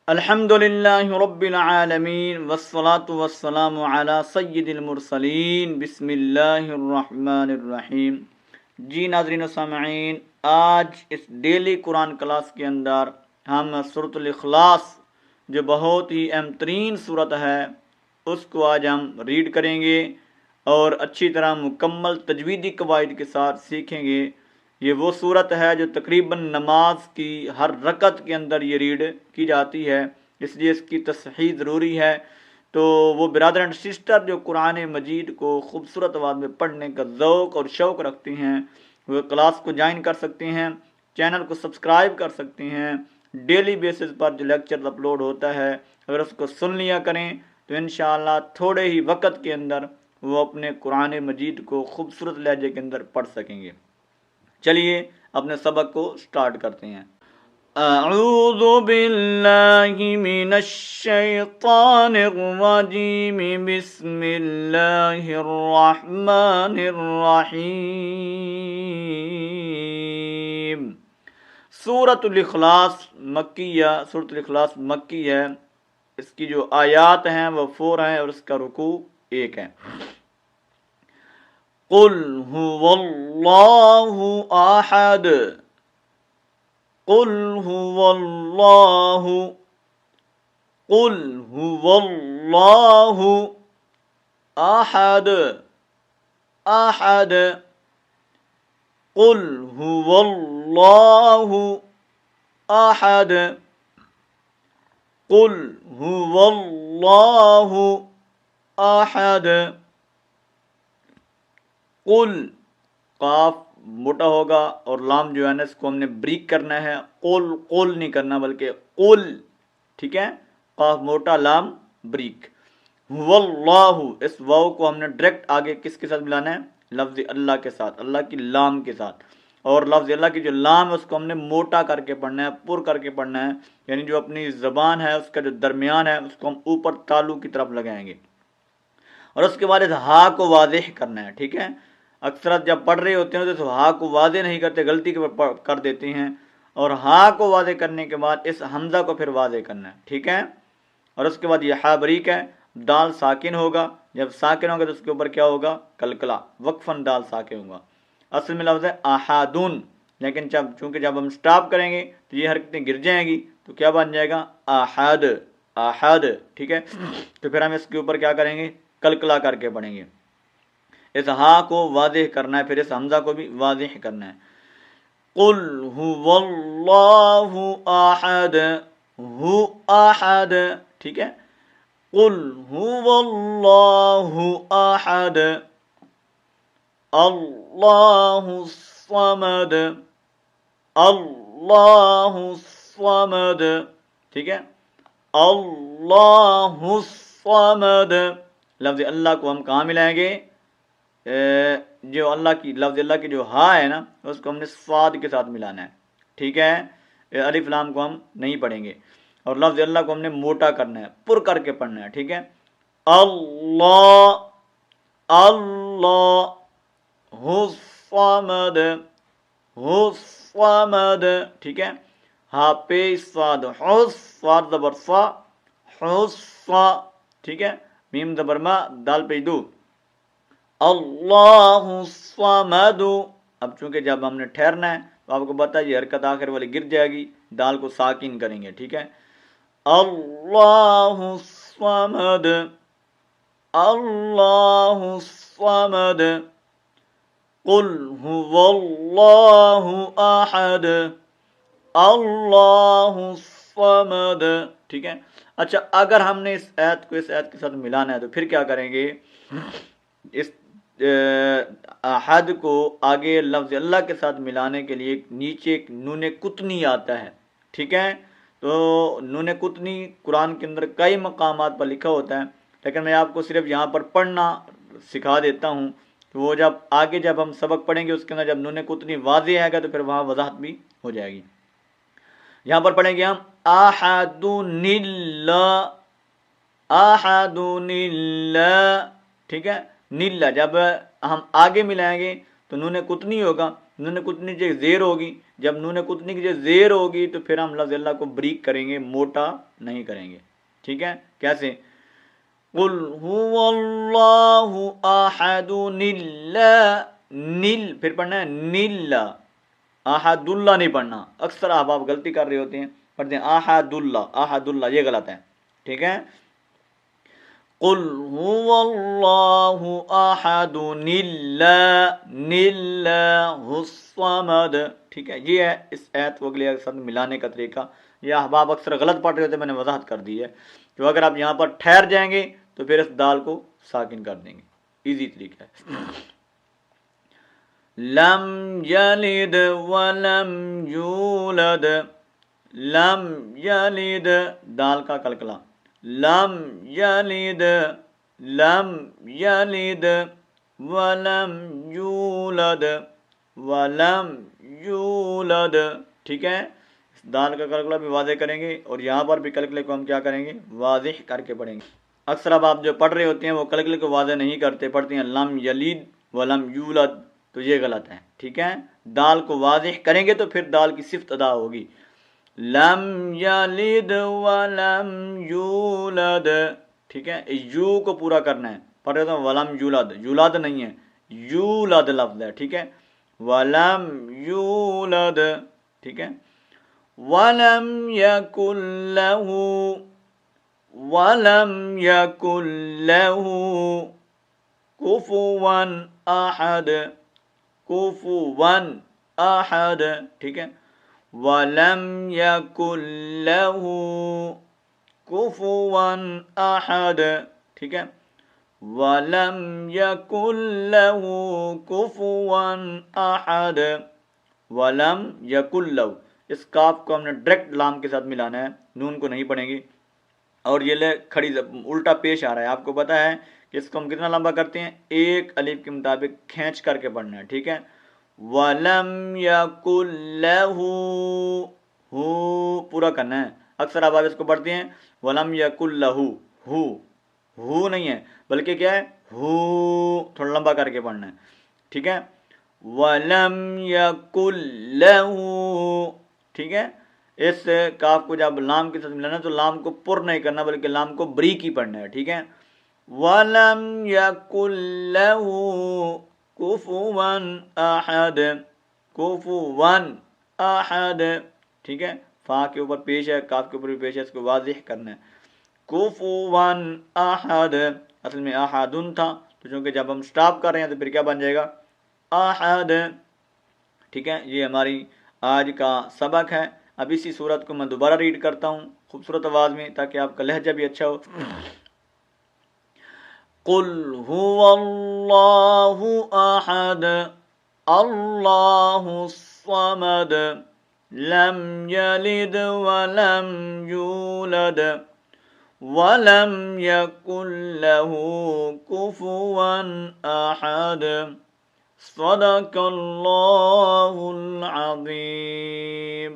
الحمدللہ رب العالمین والصلاة والسلام علی سید المرسلین بسم اللہ الرحمن الرحیم۔ جی ناظرین و سامعین، آج اس ڈیلی قرآن کلاس کے اندر ہم سورۃ الاخلاص جو بہت ہی اہم ترین صورت ہے اس کو آج ہم ریڈ کریں گے اور اچھی طرح مکمل تجویدی قواعد کے ساتھ سیکھیں گے۔ یہ وہ صورت ہے جو تقریباً نماز کی ہر رکعت کے اندر یہ ریڈ کی جاتی ہے، اس لیے اس کی تصحیح ضروری ہے۔ تو وہ برادر اینڈ سسٹر جو قرآن مجید کو خوبصورت آواز میں پڑھنے کا ذوق اور شوق رکھتے ہیں وہ کلاس کو جوائن کر سکتے ہیں، چینل کو سبسکرائب کر سکتے ہیں۔ ڈیلی بیسز پر جو لیکچر اپلوڈ ہوتا ہے اگر اس کو سن لیا کریں تو انشاءاللہ تھوڑے ہی وقت کے اندر وہ اپنے قرآن مجید کو خوبصورت لہجے کے اندر پڑھ سکیں گے۔ چلیے اپنے سبق کو سٹارٹ کرتے ہیں۔ اعوذ باللہ من الشیطان الرجیم، بسم اللہ الرحمن الرحیم۔ سورۃ الاخلاص مکیہ، سورۃ الاخلاص مکی ہے۔ اس کی جو آیات ہیں وہ 4 ہیں اور اس کا رکوع 1 ہے۔ قل هو اللہ احد، قل هو اللہ، قل هو اللہ احد، احد، قل هو اللہ احد، قل هو اللہ احد۔ قل، قاف موٹا ہوگا اور لام جو ہے نا اس کو ہم نے بریک کرنا ہے، قل قل نہیں کرنا بلکہ قل، ٹھیک ہے، قاف موٹا لام بریک۔ هو اللہ، اس واو کو ہم نے ڈائریکٹ آگے کس کے ساتھ ملانا ہے؟ لفظ اللہ کے ساتھ، اللہ کی لام کے ساتھ، اور لفظ اللہ کی جو لام ہے اس کو ہم نے موٹا کر کے پڑھنا ہے، پر کر کے پڑھنا ہے، یعنی جو اپنی زبان ہے اس کا جو درمیان ہے اس کو ہم اوپر تالو کی طرف لگائیں گے، اور اس کے بعد اس ہا کو واضح کرنا ہے، ٹھیک ہے۔ اکثر جب پڑھ رہے ہوتے ہیں تو ہا کو واضح نہیں کرتے، غلطی کر دیتے ہیں، اور ہا کو واضح کرنے کے بعد اس حمزہ کو پھر واضح کرنا ہے، ٹھیک ہے۔ اور اس کے بعد یہ ہا بریک ہے، دال ساکن ہوگا، جب ساکن ہوگا تو اس کے اوپر کیا ہوگا؟ کلکلا، وقفاً دال ساکن ہوگا۔ اصل میں لفظ ہے احادن، لیکن چونکہ جب ہم سٹاپ کریں گے تو یہ حرکتیں گر جائیں گی تو کیا بن جائے گا؟ احد، احد، ٹھیک ہے۔ تو پھر ہم اس کے اوپر کیا کریں گے؟ کلکلا کر کے پڑھیں گے، اس ہا کو واضح کرنا ہے، پھر اس حمزہ کو بھی واضح کرنا ہے۔ قل هو اللہ احد، ہو احد، ٹھیک ہے۔ قل هو اللہ احد، اللہ الصمد، اللہ الصمد، ٹھیک ہے، اللہ الصمد۔ لفظ اللہ کو ہم کہاں ملائیں گے؟ جو اللہ کی لفظ اللہ کی جو ہا ہے نا اس کو ہم نے صاد کے ساتھ ملانا ہے، ٹھیک ہے۔ الف لام کو ہم نہیں پڑھیں گے، اور لفظ اللہ کو ہم نے موٹا کرنا ہے، پر کر کے پڑھنا ہے، ٹھیک ہے۔ اللہ، اللہ، الصمد، الصمد، ٹھیک ہے۔ ہا پہ صاد، حس، صاد زبر صا، حصا، ٹھیک ہے۔ میم زبر ما، دال پہ دو، اللہ الصمد۔ اب چونکہ جب ہم نے ٹھہرنا ہے تو آپ کو پتا ہے یہ حرکت آخر والی گر جائے گی، دال کو ساکن کریں گے، ٹھیک ہے۔ اللہ الصمد، اللہ الصمد، قل هو اللہ احد، اللہ الصمد، ٹھیک ہے۔ اچھا، اگر ہم نے اس آیت کو اس آیت کے ساتھ ملانا ہے تو پھر کیا کریں گے؟ اس احد کو آگے لفظ اللہ کے ساتھ ملانے کے لیے نیچے ایک نون قطنی آتا ہے، ٹھیک ہے۔ تو نون قطنی قرآن کے اندر کئی مقامات پر لکھا ہوتا ہے، لیکن میں آپ کو صرف یہاں پر پڑھنا سکھا دیتا ہوں کہ وہ جب آگے جب ہم سبق پڑھیں گے اس کے اندر جب نون قطنی واضح آئے گا تو پھر وہاں وضاحت بھی ہو جائے گی۔ یہاں پر پڑھیں گے ہم احد اللہ، احد اللہ، ٹھیک ہے۔ نیلا جب ہم آگے ملائیں گے تو نون قطنی ہوگا، نون قطنی کی جگہ زیر ہوگی، جب نون قطنی کی جگہ زیر ہوگی تو پھر ہم لفظ اللہ کو بریک کریں گے، موٹا نہیں کریں گے، ٹھیک ہے؟ کیسے؟ قل هو اللہ احد نیل، پھر پڑھنا ہے نیل، احد اللہ نہیں پڑھنا، اکثر احباب غلطی کر رہے ہوتے ہیں، پڑھتے ہیں احد اللہ، یہ غلط ہے، ٹھیک ہے؟ قل هو اللہ احد اللہ الصمد، ٹھیک ہے؟ یہ ہے اس آیت کو اگلے ساتھ ملانے کا طریقہ، یہ احباب اکثر غلط پڑھ رہے ہوتے ہیں، میں نے وضاحت کر دی ہے، تو اگر آپ یہاں پر ٹھہر جائیں گے تو پھر اس دال کو ساکن کر دیں گے، ایزی طریقہ ہے۔ لم یلد ولم یولد، لم یلد دال کا کلکلا، لم یلد، لم یلد ولم یولد، ولم یولد، ٹھیک ہے؟ دال کا کلکلا بھی واضح کریں گے اور یہاں پر بھی کلکلے کو ہم کیا کریں گے؟ واضح کر کے پڑھیں گے۔ اکثر اب آپ جو پڑھ رہے ہوتے ہیں وہ کلکلے کو واضح نہیں کرتے، پڑھتے ہیں لم یلد ولم یولد، تو یہ غلط ہے، ٹھیک ہے؟ دال کو واضح کریں گے تو پھر دال کی صفت ادا ہوگی، لم یلد ولم یولد، ٹھیک ہے؟ یو کو پورا کرنا ہے، پڑھ رہے تو ولم یولد، یولد نہیں ہے، یولد لفظ ہے، ٹھیک ہے؟ ولم یولد، ٹھیک ہے؟ ولم یکن لہ، ولم یکن لہ کفوا احد، کفوا احد، ٹھیک ہے؟ وَلَمْ يَكُنْ لَهُ كُفُوًا أَحَدٌ، ٹھیک ہے؟ وَلَمْ يَكُنْ لَهُ كُفُوًا أَحَدٌ، وَلَمْ يَكُنْ لَهُ، اس کاف کو ہم نے ڈائریکٹ لام کے ساتھ ملانا ہے، نون کو نہیں پڑھیں گی، اور یہ لے کھڑی الٹا پیش آ رہا ہے، آپ کو پتا ہے کہ اس کو ہم کتنا لمبا کرتے ہیں؟ ایک الف کے مطابق کھینچ کر کے پڑھنا ہے، ٹھیک ہے؟ وَلَمْ يَكُنْ لَهُ، ہو پورا کرنا ہے، اکثر آپ اس کو پڑھتے ہیں وَلَمْ يَكُنْ لَهُ، ہو نہیں ہے بلکہ کیا ہے؟ ہو، تھوڑا لمبا کر کے پڑھنا ہے، ٹھیک ہے؟ وَلَمْ يَكُنْ لَهُ، ٹھیک ہے؟ اس کاف کو جب لام کے ساتھ ملانا تو لام کو پر نہیں کرنا بلکہ لام کو بریک ہی پڑھنا ہے، ٹھیک ہے؟ وَلَمْ يَكُنْ لَهُ کفوا احد، کفوا احد، ٹھیک ہے؟ فا کے اوپر پیش ہے، کاف کے اوپر بھی پیش ہے، اس کو واضح کرنا ہے، کفوا احد، اصل میں احدن تھا، تو چونکہ جب ہم سٹاپ کر رہے ہیں تو پھر کیا بن جائے گا؟ احد، ٹھیک ہے؟ یہ ہماری آج کا سبق ہے۔ اب اسی صورت کو میں دوبارہ ریڈ کرتا ہوں خوبصورت آواز میں تاکہ آپ کا لہجہ بھی اچھا ہو۔ قل هو اللہ احد اللہ الصمد لم یلد ولم یولد ولم یکن له کفوا احد، صدق اللہ العظیم۔